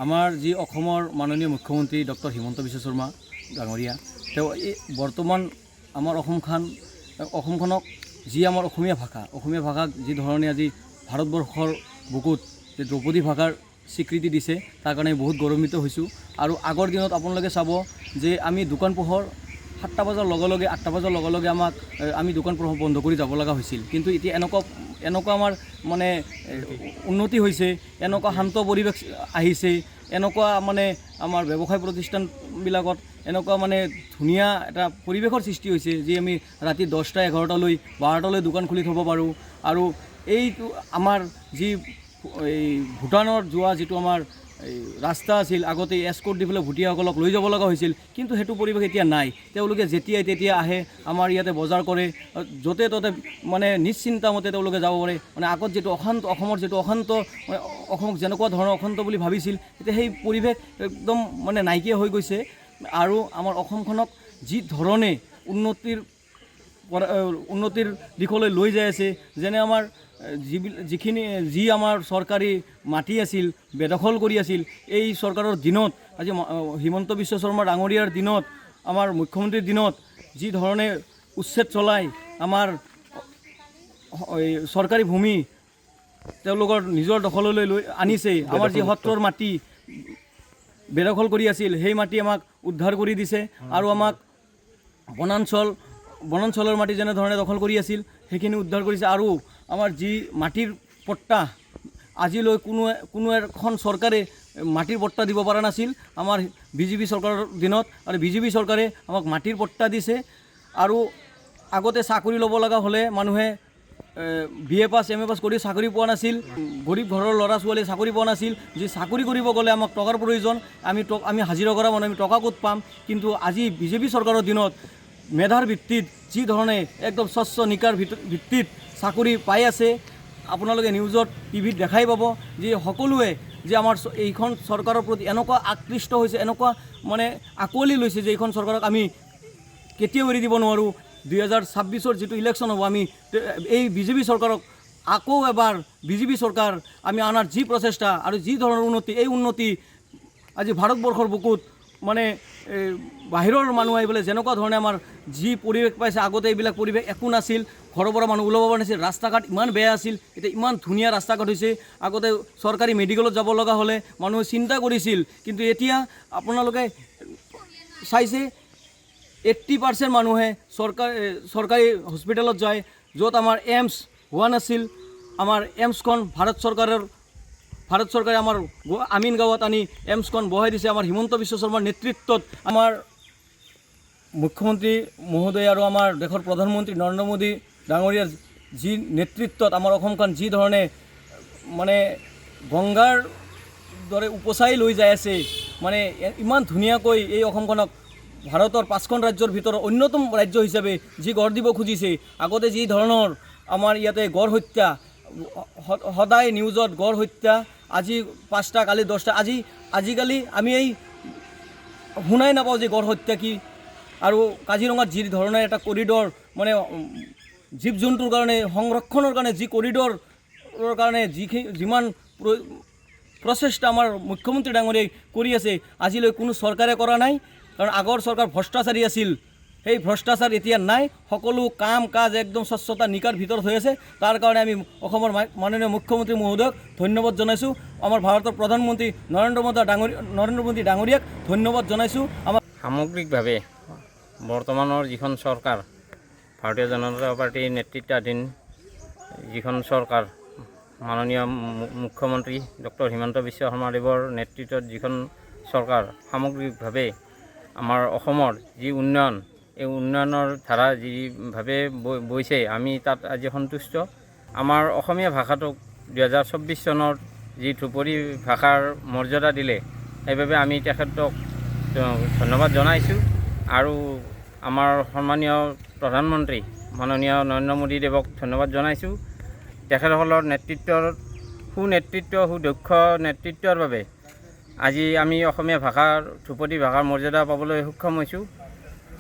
আমাৰ যি অসমৰ মাননীয় মুখ্যমন্ত্ৰী ডক্টৰ হিমন্ত বিশ্ব শৰ্মা ডাঙৰীয়া তেওঁ এই বৰ্তমান আমাৰ অসমখনক যি আমাৰ অসমীয়া ভাষাক যি ধৰণে আজি ভাৰতবৰ্ষৰ বুকুত যে দ্ৰৌপদী ভাষাৰ স্বীকৃতি দিছে তাৰ কাৰণে বহুত গৌৰৱান্বিত হৈছোঁ। আৰু আগৰ দিনত আপোনালোকে চাব যে আমি দোকান পোহৰ 7টা বজাৰ লগে লগে 8টা বজাৰ লগে লগে আমি দোকান পোহৰ বন্ধ কৰি যাব লগা হৈছিল, কিন্তু এতিয়া এনেকুৱা আমাৰ মানে উন্নতি হৈছে, এনেকুৱা শান্ত পৰিৱেশ আহিছে, এনেকুৱা মানে আমাৰ ব্যৱসায় প্ৰতিষ্ঠানবিলাকত এনেকুৱা মানে ধুনীয়া এটা পৰিৱেশৰ সৃষ্টি হৈছে যে আমি ৰাতি 10টা 11টালৈ 12টালৈ দোকান খুলি থ'ব পাৰোঁ। আৰু এইটো আমাৰ যি এই ভূটানৰ যোৱা যিটো আমাৰ এই ৰাস্তা আছিল, আগতে এস্কৰ্ট দি পেলাই ভুটীয়াসকলক লৈ যাব লগা হৈছিল, কিন্তু সেইটো পৰিৱেশ এতিয়া নাই। তেওঁলোকে যেতিয়াই তেতিয়া আহে, আমাৰ ইয়াতে বজাৰ কৰে, য'তে ত'তে মানে নিশ্চিন্তামতে তেওঁলোকে যাব পাৰে। মানে আগত যিটো অসমৰ যিটো অশান্ত, অসমক যেনেকুৱা ধৰণৰ অশান্ত বুলি ভাবিছিল, এতিয়া সেই পৰিৱেশ একদম মানে নাইকিয়া হৈ গৈছে। আৰু আমাৰ অসমখনক যি ধৰণে উন্নতিৰ দিশলৈ লৈ যাই আছে, যেনে আমাৰ যি আমাৰ চৰকাৰী মাটি আছিল বেদখল কৰি আছিল, এই চৰকাৰৰ দিনত আজি হিমন্ত বিশ্ব শৰ্মা ডাঙৰীয়াৰ দিনত, আমাৰ মুখ্যমন্ত্ৰীৰ দিনত যি ধৰণে উচ্ছেদ চলাই আমাৰ চৰকাৰী ভূমি তেওঁলোকৰ নিজৰ দখললৈ লৈ আনিছে, আমাৰ যি সত্ৰৰ মাটি বেদখল কৰি আছিল সেই মাটি আমাক উদ্ধাৰ কৰি দিছে। আৰু আমাক বনাঞ্চলৰ মাটি যেনেধৰণে দখল কৰি আছিল সেইখিনি উদ্ধাৰ কৰিছে। আৰু আমাৰ যি মাটিৰ পট্টা আজিলৈ কোনো এখন চৰকাৰে মাটিৰ পট্টা দিব পৰা নাছিল আমাৰ বিজেপি চৰকাৰৰ দিনত, আৰু বিজেপি চৰকাৰে আমাক মাটিৰ পট্টা দিছে। আৰু আগতে চাকৰি ল'ব লগা হ'লে মানুহে BA পাছ MA পাছ কৰি চাকৰি পোৱা নাছিল, গৰীব ঘৰৰ ল'ৰা ছোৱালীয়ে চাকৰি পোৱা নাছিল। যি চাকৰি কৰিব গ'লে আমাক টকাৰ প্ৰয়োজন, আমি হাজিৰা কৰা মানুহ, আমি টকা ক'ত পাম? কিন্তু আজি বিজেপি চৰকাৰৰ দিনত মেধাৰ ভিত্তিত যি ধৰণে একদম স্বচ্ছ নিকাৰ ভিত্তিত চাকৰি পাই আছে, আপোনালোকে নিউজত টিভিত দেখাই পাব যে সকলোৱে যে আমাৰ এইখন চৰকাৰৰ প্ৰতি এনেকুৱা আকৃষ্ট হৈছে, এনেকুৱা মানে আঁকোৱালি লৈছে যে এইখন চৰকাৰক আমি কেতিয়াও এৰি দিব নোৱাৰোঁ। 2026ৰ যিটো ইলেকশ্যন হ'ব, আমি এই বিজেপি চৰকাৰক আকৌ এবাৰ বিজেপি চৰকাৰ আমি আনাৰ যি প্ৰচেষ্টা আৰু যি ধৰণৰ উন্নতি, এই উন্নতি আজি ভাৰতবৰ্ষৰ বুকুত মানে বাহিৰৰ মানুহ আহি পেলাই যেনেকুৱা ধৰণে আমাৰ যি পৰিৱেশ পাইছে, আগতে এইবিলাক পৰিৱেশ একো নাছিল, ঘৰৰ পৰা মানুহ ওলাব পৰা নাছিল, ৰাস্তা ঘাট ইমান বেয়া আছিল, এতিয়া ইমান ধুনীয়া ৰাস্তা ঘাট হৈছে। আগতে চৰকাৰী মেডিকেলত যাব লগা হ'লে মানুহে চিন্তা কৰিছিল, কিন্তু এতিয়া আপোনালোকে চাইছে 80% মানুহে চৰকাৰী হস্পিটেলত যায়, য'ত আমাৰ এইমছ হোৱা নাছিল। আমাৰ এইমছখন ভাৰত চৰকাৰে আমাৰ আমিন গাঁৱত আনি এইমছখন বহাই দিছে আমাৰ হিমন্ত বিশ্ব শৰ্মাৰ নেতৃত্বত। আমাৰ মুখ্যমন্ত্ৰী মহোদয় আৰু আমাৰ দেশৰ প্ৰধানমন্ত্ৰী নৰেন্দ্ৰ মোদী ডাঙৰীয়াৰ যি নেতৃত্বত আমাৰ অসমখন যি ধৰণে মানে গংগাৰ দৰে উপচাই লৈ যাই আছে, মানে ইমান ধুনীয়াকৈ এই অসমখনক ভাৰতৰ 5খন ৰাজ্যৰ ভিতৰত অন্যতম ৰাজ্য হিচাপে যি গঢ় দিব খুজিছে। আগতে যি ধৰণৰ আমাৰ ইয়াতে গড় হত্যা, সদায় নিউজত গড় হত্যা, আজি 5টা কালি 10টা, আজিকালি আমি এই শুনাই নাপাওঁ যে গড় হত্যা কি। আৰু কাজিৰঙাত যি ধৰণে এটা কৰিডৰ মানে জীৱ জন্তুৰ কাৰণে সংৰক্ষণৰ কাৰণে যি কৰিডৰৰ কাৰণে যিমান প্ৰচেষ্টা আমাৰ মুখ্যমন্ত্ৰী ডাঙৰীয়াই কৰি আছে, আজিলৈ কোনো চৰকাৰে কৰা নাই। কাৰণ আগৰ চৰকাৰ ভ্ৰষ্টাচাৰী আছিল, সেই ভ্ৰষ্টাচাৰ এতিয়া নাই, সকলো কাম কাজ একদম স্বচ্ছতা নিকাৰ ভিতৰত হৈ আছে। তাৰ কাৰণে আমি অসমৰ মাননীয় মুখ্যমন্ত্ৰী মহোদয়ক ধন্যবাদ জনাইছোঁ, আমাৰ ভাৰতৰ প্ৰধানমন্ত্ৰী নৰেন্দ্ৰ মোদী ডাঙৰীয়াক ধন্যবাদ জনাইছোঁ। আমাৰ সামগ্ৰিকভাৱে বৰ্তমানৰ যিখন চৰকাৰ, ভাৰতীয় জনতা পাৰ্টীৰ নেতৃত্বাধীন যিখন চৰকাৰ, মাননীয় মুখ্যমন্ত্ৰী ডক্টৰ হিমন্ত বিশ্ব শৰ্মাদেৱৰ নেতৃত্বত যিখন চৰকাৰ, সামগ্ৰিকভাৱে আমাৰ অসমৰ যি উন্নয়ন, এই উন্নয়নৰ ধাৰা যিভাৱে বৈছে, আমি তাত আজি সন্তুষ্ট। আমাৰ অসমীয়া ভাষাটোক 2024 চনৰ যি ধ্ৰুপদী ভাষাৰ মৰ্যাদা দিলে, সেইবাবে আমি তেখেতক ধন্যবাদ জনাইছোঁ। আৰু আমাৰ সন্মানীয় প্ৰধানমন্ত্ৰী মাননীয় নৰেন্দ্ৰ মোদীদেৱক ধন্যবাদ জনাইছোঁ। তেখেতসকলৰ সুদক্ষ নেতৃত্বৰ বাবে আজি আমি অসমীয়া ভাষাৰ ধ্ৰুপদী ভাষাৰ মৰ্যাদা পাবলৈ সক্ষম হৈছোঁ।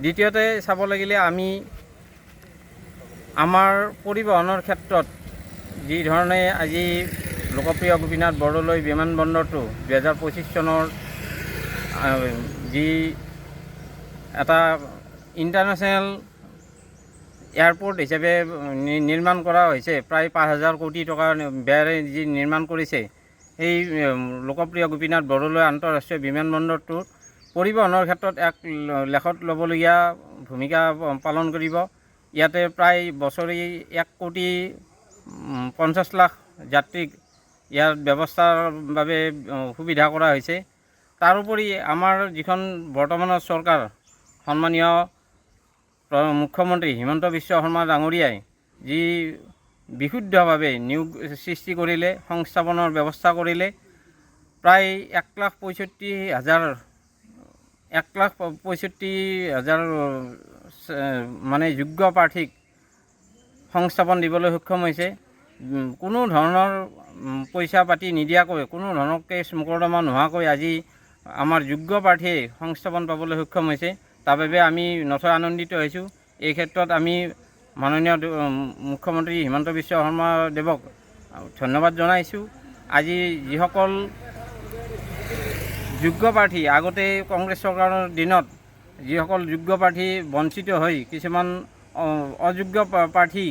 দ্বিতীয়তে চাব লাগিলে আমি আমাৰ পৰিবহণৰ ক্ষেত্ৰত যি ধৰণে আজি লোকপ্ৰিয় গোপীনাথ বৰদলৈ বিমানবন্দৰটো 2025 চনৰ যি এটা ইণ্টাৰনেশ্যনেল এয়াৰপোৰ্ট হিচাপে নিৰ্মাণ কৰা হৈছে, প্ৰায় 5,000 কোটি টকা ব্যয়েৰে যি নিৰ্মাণ কৰিছে, এই লোকপ্ৰিয় গোপীনাথ বৰদলৈ আন্তঃৰাষ্ট্ৰীয় বিমানবন্দৰটো পৰিবহণৰ ক্ষেত্ৰত এক লেখত ল'বলগীয়া ভূমিকা পালন কৰিব। ইয়াতে প্ৰায় বছৰি 1,50,00,000 যাত্ৰীক ইয়াৰ ব্যৱস্থাৰ বাবে সুবিধা কৰা হৈছে। তাৰোপৰি আমাৰ যিখন বৰ্তমানৰ চৰকাৰ, সন্মানীয় মুখ্যমন্ত্ৰী হিমন্ত বিশ্ব শৰ্মা ডাঙৰীয়াই যি বিশুদ্ধভাৱে নিয়োগ সৃষ্টি কৰিলে, সংস্থাপনৰ ব্যৱস্থা কৰিলে, প্ৰায় 1,65,000 মানে যোগ্য প্ৰাৰ্থীক সংস্থাপন দিবলৈ সক্ষম হৈছে। কোনো ধৰণৰ পইচা পাতি নিদিয়াকৈ, কোনো ধৰণৰ কেছ মোকৰ্দমা নোহোৱাকৈ আজি আমাৰ যোগ্য প্ৰাৰ্থীয়ে সংস্থাপন পাবলৈ সক্ষম হৈছে। তাৰ বাবে আমি নথৈ আনন্দিত হৈছোঁ। এই ক্ষেত্ৰত আমি মাননীয় মুখ্যমন্ত্ৰী হিমন্ত বিশ্ব শৰ্মা দেৱক ধন্যবাদ জনাইছোঁ। আজি যিসকল যোগ্য প্ৰাৰ্থী, আগতে কংগ্ৰেছ চৰকাৰৰ দিনত যিসকল যোগ্য প্ৰাৰ্থী বঞ্চিত হৈ কিছুমান অযোগ্য প্ৰাৰ্থী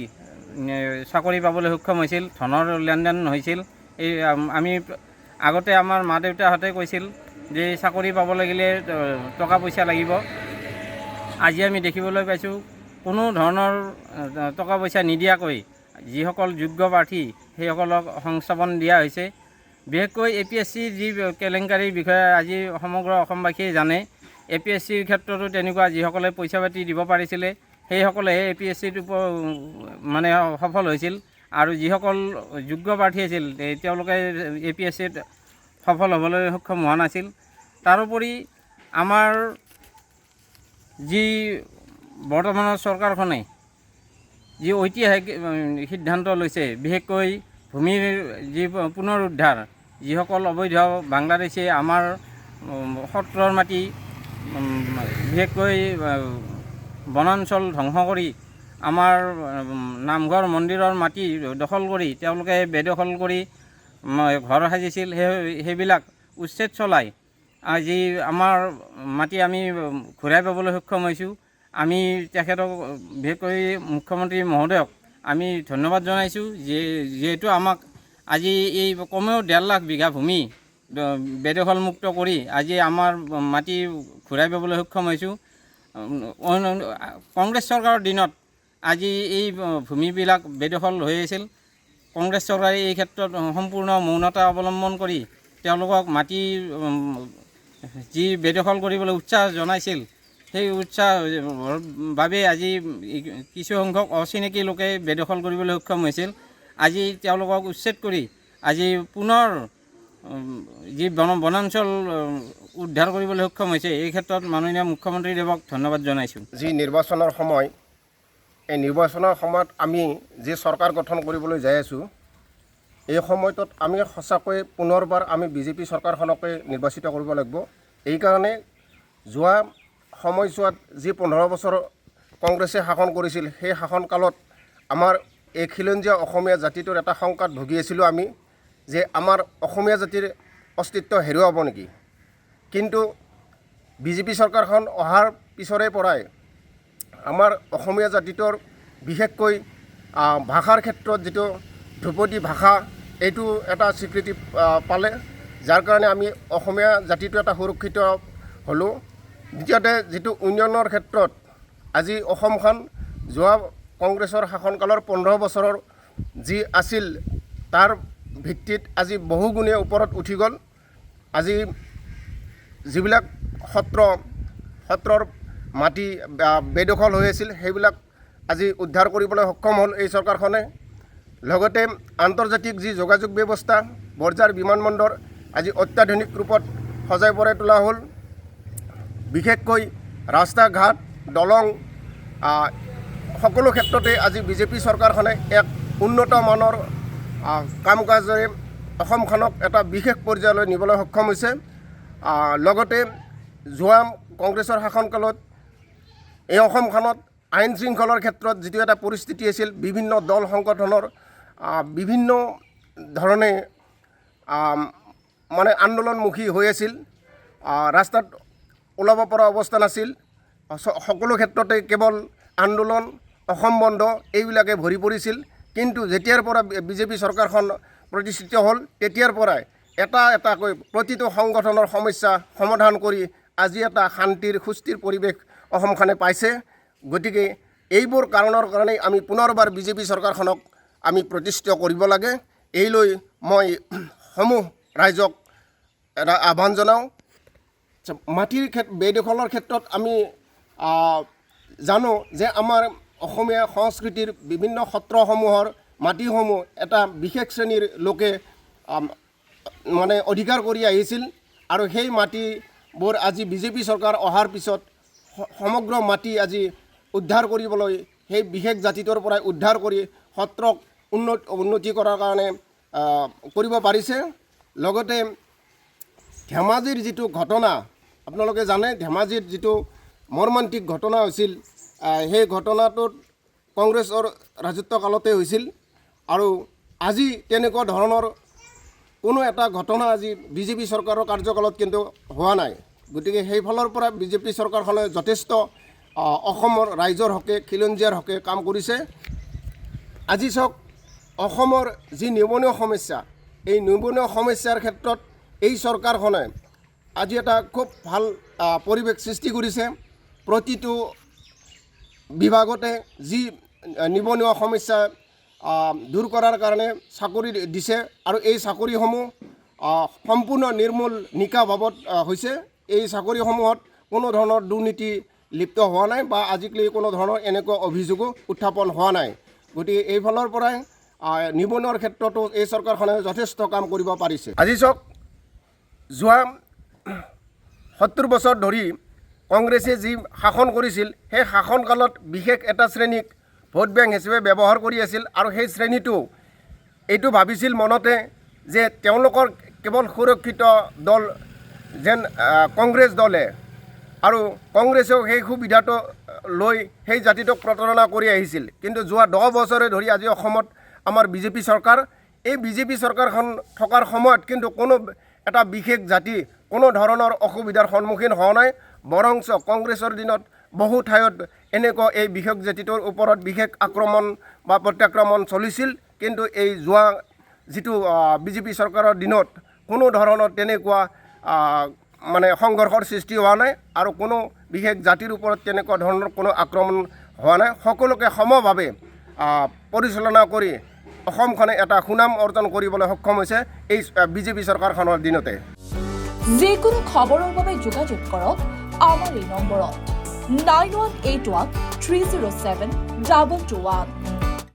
চাকৰি পাবলৈ সক্ষম হৈছিল, ধনৰ লেনদেন হৈছিল। এই আমি আগতে আমাৰ মা দেউতাহঁতে কৈছিল যে চাকৰি পাব লাগিলে টকা পইচা লাগিব। আজি আমি দেখিবলৈ পাইছোঁ কোনো ধৰণৰ টকা পইচা নিদিয়াকৈ যিসকল যোগ্য প্ৰাৰ্থী সেইসকলক সংস্থাপন দিয়া হৈছে। বিশেষকৈ APSC যি কেলেংকাৰীৰ বিষয়ে আজি সমগ্ৰ অসমবাসীয়ে জানে। APSCৰ ক্ষেত্ৰতো তেনেকুৱা যিসকলে পইচা পাতি দিব পাৰিছিলে সেইসকলেহে APSCত মানে সফল হৈছিল, আৰু যিসকল যোগ্য প্ৰাৰ্থী আছিল তেওঁলোকে APSCত সফল হ'বলৈ সক্ষম হোৱা নাছিল। তাৰোপৰি আমাৰ যি বৰ্তমানৰ চৰকাৰখনে যি ঐতিহাসিক সিদ্ধান্ত লৈছে, বিশেষকৈ ভূমিৰ যি পুনৰুদ্ধাৰ, যিসকল অবৈধ বাংলাদেশী আমাৰ সত্ৰৰ মাটি, বিশেষকৈ বনাঞ্চল ধ্বংস কৰি আমাৰ নামঘৰ মন্দিৰৰ মাটি দখল কৰি তেওঁলোকে বেদখল কৰি ঘৰ সাজিছিল, সেইবিলাক উচ্ছেদ চলাই আজি আমাৰ মাটি আমি ঘূৰাই পাবলৈ সক্ষম হৈছোঁ। আমি তেখেতক, বিশেষকৈ মুখ্যমন্ত্ৰী মহোদয়ক আমি ধন্যবাদ জনাইছোঁ, যিহেতু আমাক আজি এই কমেও 1.5 লাখ বিঘা ভূমি বেদখলমুক্ত কৰি আজি আমাৰ মাটি ঘূৰাই পাবলৈ সক্ষম হৈছোঁ। কংগ্ৰেছ চৰকাৰৰ দিনত আজি এই ভূমিবিলাক বেদখল হৈ আছিল। কংগ্ৰেছ চৰকাৰে এই ক্ষেত্ৰত সম্পূৰ্ণ মৌনতা অৱলম্বন কৰি তেওঁলোকক মাটি যি বেদখল কৰিবলৈ উৎসাহ জনাইছিল, সেই উৎসাহৰ বাবে আজি কিছুসংখ্যক অচিনাকি লোকে বেদখল কৰিবলৈ সক্ষম হৈছিল। আজি তেওঁলোকক উচ্ছেদ কৰি আজি পুনৰ যি বনাঞ্চল উদ্ধাৰ কৰিবলৈ সক্ষম হৈছে। এই ক্ষেত্ৰত মাননীয় মুখ্যমন্ত্ৰীদেৱক ধন্যবাদ জনাইছোঁ। যি নিৰ্বাচনৰ সময়, এই নিৰ্বাচনৰ সময়ত আমি যি চৰকাৰ গঠন কৰিবলৈ যাই আছোঁ, এই সময়টোত আমি সঁচাকৈ পুনৰবাৰ আমি বিজেপি চৰকাৰখনকে নিৰ্বাচিত কৰিব লাগিব। এইকাৰণে যোৱা সময়ছোৱাত যি 15 বছৰ কংগ্ৰেছে শাসন কৰিছিল, সেই শাসনকালত আমাৰ এই খিলঞ্জীয়া অসমীয়া জাতিটোৰ এটা শংকাত ভুগি আছিলোঁ আমি, যে আমাৰ অসমীয়া জাতিৰ অস্তিত্ব হেৰুৱাব নেকি। কিন্তু বিজেপি চৰকাৰখন অহাৰ পিছৰে পৰাই আমাৰ অসমীয়া জাতিটোৰ বিশেষকৈ ভাষাৰ ক্ষেত্ৰত যিটো ধ্ৰুপদী ভাষা, এইটো এটা স্বীকৃতি পালে, যাৰ কাৰণে আমি অসমীয়া জাতিটো এটা সুৰক্ষিত হ'লোঁ। দ্বিতীয়তে যিটো উন্নয়নৰ ক্ষেত্ৰত আজি অসমখন যোৱা কংগ্ৰেছৰ শাসনকালৰ 15 বছৰৰ যি আছিল তাৰ ভিত্তিত আজি বহুগুণে ওপৰত উঠি গ'ল। আজি যিবিলাক সত্ৰৰ মাটি বেদখল হৈ আছিল, সেইবিলাক আজি উদ্ধাৰ কৰিবলৈ সক্ষম হ'ল এই চৰকাৰখনে। লগতে আন্তৰ্জাতিক যি যোগাযোগ ব্যৱস্থা, বৰঝাৰ বিমানবন্দৰ আজি অত্যাধুনিক ৰূপত সজাই পৰাই তোলা হ'ল। বিশেষকৈ ৰাস্তা ঘাট, দলং সকলো ক্ষেত্ৰতে আজি বিজেপি চৰকাৰখনে এক উন্নত মানৰ কাম কাজেৰে অসমখনক এটা বিশেষ পৰ্যায়লৈ নিবলৈ সক্ষম হৈছে। লগতে যোৱা কংগ্ৰেছৰ শাসনকালত এই অসমখনত আইন শৃংখলাৰ ক্ষেত্ৰত যিটো এটা পৰিস্থিতি আছিল, বিভিন্ন দল সংগঠনৰ বিভিন্ন ধৰণে মানে আন্দোলনমুখী হৈ আছিল, ৰাস্তাত ওলাব পৰা অৱস্থা নাছিল, সকলো ক্ষেত্ৰতে কেৱল আন্দোলন, অসম বন্ধ এইবিলাকে ভৰি পৰিছিল। কিন্তু যেতিয়াৰ পৰা বিজেপি চৰকাৰখন প্ৰতিষ্ঠিত হ'ল তেতিয়াৰ পৰাই এটা এটাকৈ প্ৰতিটো সংগঠনৰ সমস্যা সমাধান কৰি আজি এটা শান্তিৰ সুস্থিৰ পৰিৱেশ অসমখনে পাইছে। গতিকে এইবোৰ কাৰণৰ কাৰণেই আমি পুনৰবাৰ বিজেপি চৰকাৰখনক আমি প্ৰতিষ্ঠিত কৰিব লাগে। এই লৈ মই সমূহ ৰাইজক এটা আহ্বান জনাওঁ। মাটিৰ বেদখলৰ ক্ষেত্ৰত আমি জানো যে আমাৰ অসমীয়া সংস্কৃতিৰ বিভিন্ন সত্ৰসমূহৰ মাটিসমূহ এটা বিশেষ শ্ৰেণীৰ লোকে মানে অধিকাৰ কৰি আহিছিল, আৰু সেই মাটিবোৰ আজি বিজেপি চৰকাৰ অহাৰ পিছত সমগ্ৰ মাটি আজি উদ্ধাৰ কৰিবলৈ সেই বিশেষ জাতিটোৰ পৰাই উদ্ধাৰ কৰি সত্ৰক উন্নতি কৰাৰ কাৰণে কৰিব পাৰিছে। লগতে ধেমাজিৰ যিটো ঘটনা আপোনালোকে জানে, ধেমাজিত যিটো মৰ্মান্তিক ঘটনা হৈছিল, সেই ঘটনাটোত কংগ্ৰেছৰ ৰাজত্ব কালতে হৈছিল, আৰু আজি তেনেকুৱা ধৰণৰ কোনো এটা ঘটনা আজি বিজেপি চৰকাৰৰ কাৰ্যকালত কিন্তু হোৱা নাই। গতিকে সেইফালৰ পৰা বিজেপি চৰকাৰখনে যথেষ্ট অসমৰ ৰাইজৰ হকে, খিলঞ্জীয়াৰ হকে কাম কৰিছে। আজি চাওক, অসমৰ যি নিবনুৱা সমস্যা, এই নিবনুৱা সমস্যাৰ ক্ষেত্ৰত এই চৰকাৰখনে আজি এটা খুব ভাল পৰিৱেশ সৃষ্টি কৰিছে। প্ৰতিটো বিভাগতে যি নিবনুৱা সমস্যা দূৰ কৰাৰ কাৰণে চাকৰি দিছে, আৰু এই চাকৰিসমূহ সম্পূৰ্ণ নিৰ্মূল নিকাভাৱত হৈছে। এই চাকৰিসমূহত কোনো ধৰণৰ দুৰ্নীতি লিপ্ত হোৱা নাই, বা আজিকালি কোনো ধৰণৰ এনেকুৱা অভিযোগো উত্থাপন হোৱা নাই। গতিকে এইফালৰ পৰাই নিবনুৱাৰ ক্ষেত্ৰতো এই চৰকাৰখনে যথেষ্ট কাম কৰিব পাৰিছে। আজি চাওক, যোৱা 70 বছৰ ধৰি কংগ্ৰেছে যি শাসন কৰিছিল, সেই শাসনকালত বিশেষ এটা শ্ৰেণীক ভোট বেংক হিচাপে ব্যৱহাৰ কৰি আছিল, আৰু সেই শ্ৰেণীটো এইটো ভাবিছিল মনতে যে তেওঁলোকৰ কেৱল সুৰক্ষিত দল যেন কংগ্ৰেছ দলে, আৰু কংগ্ৰেছেও সেই সুবিধাটো লৈ সেই জাতিটোক প্ৰতাৰণা কৰি আহিছিল। কিন্তু যোৱা 10 বছৰে ধৰি আজি অসমত আমাৰ বিজেপি চৰকাৰ, এই বিজেপি চৰকাৰখন থকাৰ সময়ত কিন্তু কোনো এটা বিশেষ জাতি কোনো ধৰণৰ অসুবিধাৰ সন্মুখীন হোৱা নাই। বৰঞ্চ কংগ্ৰেছৰ দিনত বহু ঠাইত এনেকুৱা এই বিশেষ জাতিটোৰ ওপৰত বিশেষ আক্ৰমণ বা প্ৰত্যাক্ৰমণ চলিছিল। কিন্তু এই যোৱা যিটো বিজেপি চৰকাৰৰ দিনত কোনো ধৰণৰ তেনেকুৱা মানে সংঘৰ্ষৰ সৃষ্টি হোৱা নাই, আৰু কোনো বিশেষ জাতিৰ ওপৰত তেনেকুৱা ধৰণৰ কোনো আক্ৰমণ হোৱা নাই। সকলোকে সমভাৱে পৰিচালনা কৰি অসমখনে এটা সুনাম অৰ্জন কৰিবলৈ সক্ষম হৈছে এই বিজেপি চৰকাৰখনৰ দিনতে। যিকোনো খবৰৰ বাবে যোগাযোগ কৰক আমাৰ এই নম্বৰত 9181 307 221।